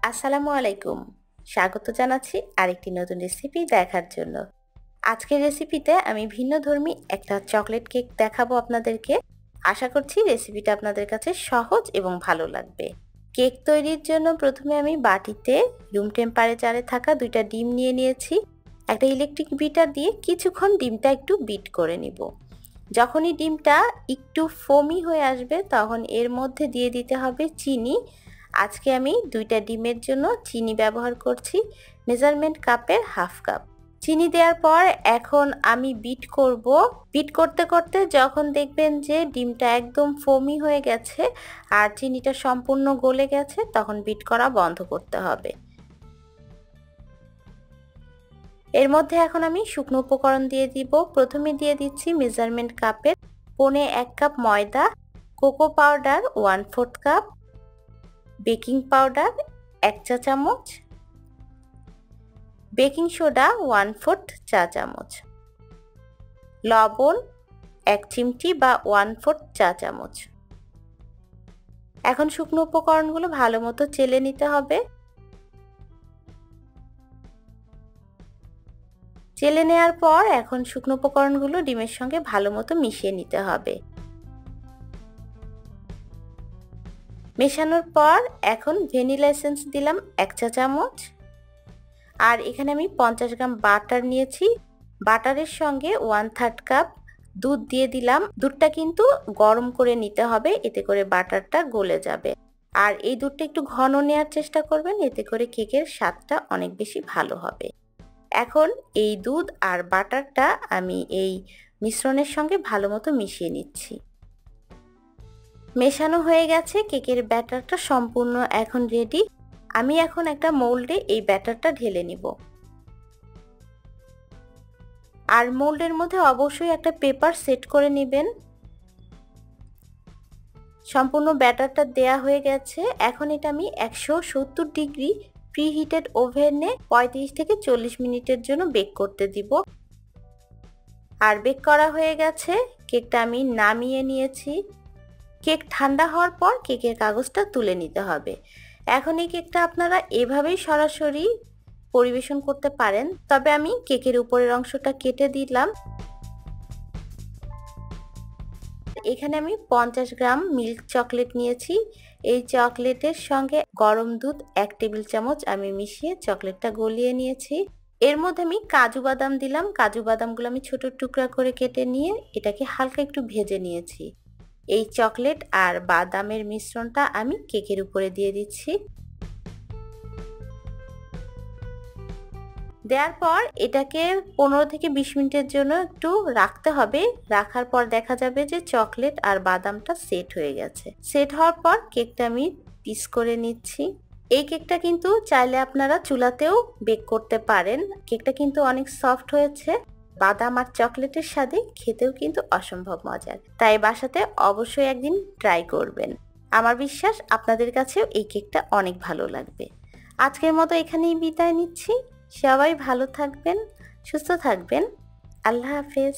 আসসালামু আলাইকুম। স্বাগত জানাচ্ছি আরেকটি নতুন রেসিপি দেখার জন্য। আজকের রেসিপিতে আমি ভিন্নধর্মী একটা চকলেট কেক দেখাবো আপনাদেরকে। আশা করছি রেসিপিটা আপনাদের কাছে সহজ এবং ভালো লাগবে। কেক তৈরির জন্য প্রথমে আমি বাটিতে রুম টেম্পারেচারে থাকা 2টা ডিম নিয়ে নিয়েছি। একটা ইলেকট্রিক বিটার দিয়ে কিছুক্ষণ ডিমটা একটু বিট করে নিব। যখনই ডিমটা একটু ফোমি হয়ে আসবে তখন এর মধ্যে দিয়ে দিতে হবে চিনি। আজকে আমি 2টা ডিমের জন্য চিনি ব্যবহার করছি, মেজারমেন্ট কাপের হাফ কাপ। চিনি দেওয়ার পর এখন আমি বিট করব। বিট করতে করতে যখন দেখবেন যে ডিমটা একদম ফোমি হয়ে গেছে আর চিনিটা সম্পূর্ণ গলে গেছে তখন বিট করা বন্ধ করতে হবে। এর মধ্যে এখন আমি শুকনো উপকরণ দিয়ে দিব। প্রথমে দিয়ে দিচ্ছি মেজারমেন্ট কাপের 1.25 কাপ ময়দা, cocoa powder 1/4 cup, baking powder 1 চা চামচ, বেকিং সোডা 1/4 চা চামচ, লবণ 1 চিমটি বা 1/4 চা চামচ। এখন শুকনো উপকরণগুলো ভালো মতো চেলে নিতে হবে। চেলে নেওয়ার পর এখন শুকনো উপকরণগুলো ডিমের সঙ্গে ভালো মতো মিশিয়ে নিতে হবে। মেশানোর পর এখন ভ্যানিলা এসেন্স দিলাম 1 চা চামচ। আর এখানে আমি 50 গ্রাম বাটার নিয়েছি। বাটারের সঙ্গে 1/3 কাপ দুধ দিয়ে দিলাম। দুধটা কিন্তু গরম করে নিতে হবে, এতে করে বাটারটা গলে যাবে। আর এই দুধটা একটু ঘন নেওয়ার চেষ্টা করবেন, এতে করে কেকের স্বাদটা অনেক বেশি ভালো হবে। এখন এই দুধ আর বাটারটা আমি এই মিশ্রণের সঙ্গে ভালো মতো মিশিয়ে নিচ্ছি। মেশানো হয়ে গেছে, কেকের ব্যাটারটা সম্পূর্ণ এখন রেডি। আমি এখন একটা মোল্ডে এই ব্যাটারটা ঢেলে নিব। আর মোল্ডের মধ্যে অবশ্যই একটা পেপার সেট করে নেবেন। সম্পূর্ণ ব্যাটারটা দেয়া হয়ে গেছে। এখন এটা আমি 170 ডিগ্রি প্রিহিটেড ওভেনে 35 থেকে 40 মিনিটের জন্য বেক করতে দিব। আর বেক করা হয়ে গেছে, কেকটা আমি নামিয়ে নিয়েছি। কেক ঠান্ডা হওয়ার পর কেকের কাগজটা তুলে নিতে হবে। এখন এই কেকটা আপনারা এভাবেই সরাসরি পরিবেশন করতে পারেন, তবে আমি কেকের উপরের অংশটা কেটে দিলাম। এখানে আমি 50 গ্রাম মিল্ক চকলেট নিয়েছি। এই চকলেটের সঙ্গে গরম দুধ 1 টেবিল চামচ আমি মিশিয়ে চকলেটটা গলিয়ে নিয়েছি। এর মধ্যে আমি কাজু বাদাম দিলাম। কাজু বাদামগুলো আমি ছোট টুকরা করে কেটে নিয়ে এটাকে হালকা একটু ভেজে নিয়েছি। এই চকলেট আর বাদামের মিশ্রণটা আমি কেকের উপরে দিয়ে দিচ্ছি। দেওয়ার পর এটাকে 15 থেকে 20 মিনিটের জন্য একটু রাখতে হবে। রাখার পর দেখা যাবে যে চকলেট আর বাদামটা সেট হয়ে গেছে। সেট হওয়ার পর কেকটা আমি পিস করে নিচ্ছি। এই কেকটা কিন্তু চাইলে আপনারা চুলাতেও বেক করতে পারেন। কেকটা কিন্তু অনেক সফট হয়েছে। বাদাম আর চকলেটের সাথে খেতেও কিন্তু অসম্ভব মজার। তাই বাসাতে অবশ্যই একদিন ট্রাই করবেন। আমার বিশ্বাস আপনাদের কাছেও এই কেকটা অনেক ভালো লাগবে। আজকের মতো এখানেই বিদায় নিচ্ছি। সবাই ভালো থাকবেন, সুস্থ থাকবেন। আল্লাহ হাফেজ।